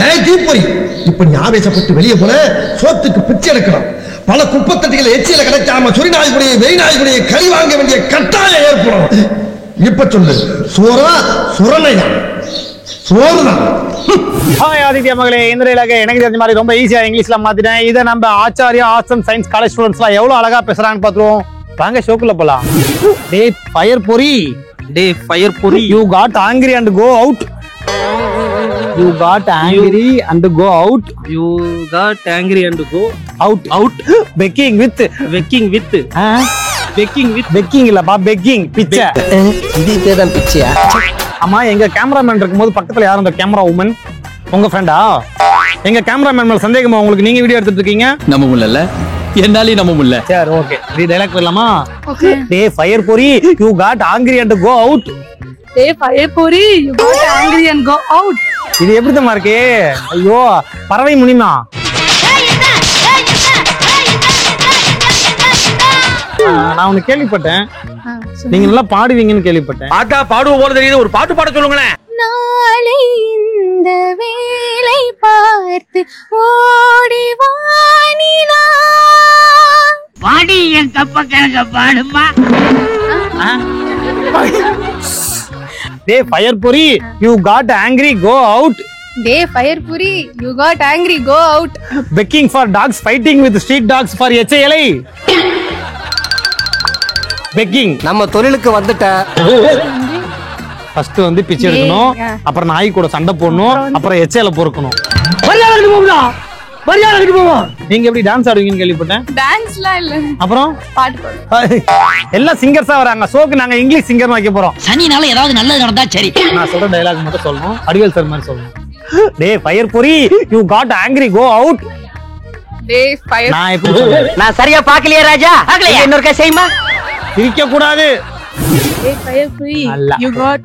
ஏய் தீப்பொறி, இப்ப நீ ஆவேசப்பட்டு வெளியே போன சோத்துக்கு பிச்சை எடுக்கணும். பல குப்பத்தட்டிகளை எச்சியில கிடைக்காம சுரிநாய்குடைய வெறிநாய்குடைய கறி வாங்க வேண்டிய கட்டாயம் ஏற்படும். இப்ப சொல்லு, சோறா சுரணையா? சோறுதான். ஹாய் ஆதித்யா மகளே, இந்த இலகை எனக்கு தெரிஞ்ச மாதிரி ரொம்ப ஈஸியா இங்கிலீஷ்ல மாத்திட்டேன். இதை நம்ம Acharya arts and science college ஸ்டூடெண்ட்ஸ்லாம் எவ்வளவு அழகா பேசுறாங்கன்னு பாத்துருவோம். வாங்க ஷோக்குள்ள போலாம். டே ஃபயர் பொரி, டே ஃபயர் பொரி, you got angry and go out. You got angry and go out. you got angry and go out begging with begging இல்ல பா, begging பிச்சை. இது பேதான் பிச்சையா? ஆமா, எங்க கேமராமேன் இருக்கும்போது பக்கத்துல யாரும் அந்த கேமரா உமன் உங்க ஃப்ரெண்டா? எங்க கேமராமேன் மேல சந்தேகமா உங்களுக்கு? நீங்க வீடியோ எடுத்துட்டு இருக்கீங்க. நம்ம முடியல, என்னாலே நம்ம முடியல. சரி ஓகே, இது டைலாக் போடலாமா? டே ஃபயர் பொரி, you got angry and go out. Hey, fire puri, you got angry and go out. இது எப்படி தம்மா இருக்கு? ஐயோ, பறவை முனிமா. நான் ஒண்ணு கேள்விப்பட்டேன், நீங்க நல்லா பாடுவீங்கன்னு கேள்விப்பட்டேன். பாட்டா பாடுவோம் போல தெரியுது, ஒரு பாட்டு பாட சொல்லுங்களேன். நாளை இந்த வேளை பார்த்து ஓடி வானிலா பாடி என் கப்ப கணக்க பாடுமா. டே ஃபயர் பொரி, you got angry go out. Hey, fire puri, you got angry, go out. Begging for dogs, fighting with street dogs for HALI. Begging. நம்ம தொழிலுக்கு வந்துட்ட. ஃபர்ஸ்ட் வந்து பிச்சை எடுக்கணும், அப்புறம் நாய் கூட சண்டை போடணும், அப்புறம் HAL பொறுக்கணும். நீங்க எப்படி டான்ஸ் ஆடுவீங்கன்னு கேள்விப்பட்டேன். டான்ஸ்லாம் இல்ல, அப்புறம் பாட்டு பாடு. எல்லாம் சிங்கர்ஸா வராங்க. சோக்கு நாங்க இங்கிலீஷ் சிங்கர் வைக்க போறோம். சனினால ஏதாவது நல்லது நடந்தா சரி. நான் சொல்ற டயலாக் மட்டும் சொல்லணும், அடிவேல் சார் மாதிரி சொல்லணும். டே ஃபயர் பொரி, you got angry go out. Hey, fire. நான் எப்படி சொல்றேன்? நான் சரியா பாக்கலையா ராஜா? இன்னொருக்கா செய்யுமா? சிரிக்க கூடாது. Hey, fire puri, நல்லா. you got.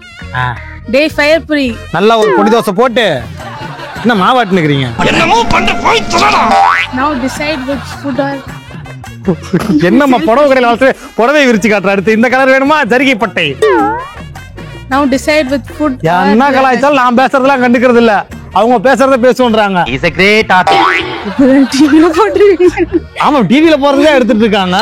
Hey, fire puri. நல்லா ஒரு பொடி தோசை போட்டு என்ன மாவாட்டு நிக்கிறீங்க? என்னமோ பண்ண போய் சொல்லலாம். Now decide which food are. என்னம்மா புடவை கடையில் வளர்த்து புடவை விரிச்சு காட்டுற? அடுத்து இந்த கலர் வேணுமா? ஜரிகை பட்டை. Now decide which food. என்ன கலாய்ச்சாலும் நான் பேசுறதெல்லாம் கண்டுக்கிறது இல்ல, அவங்க பேசுறத பேசுன்றாங்க. Is a great artist. டிவில போட்டுருவீங்க. ஆமா, டிவில போறதே எடுத்துட்டு இருக்காங்க.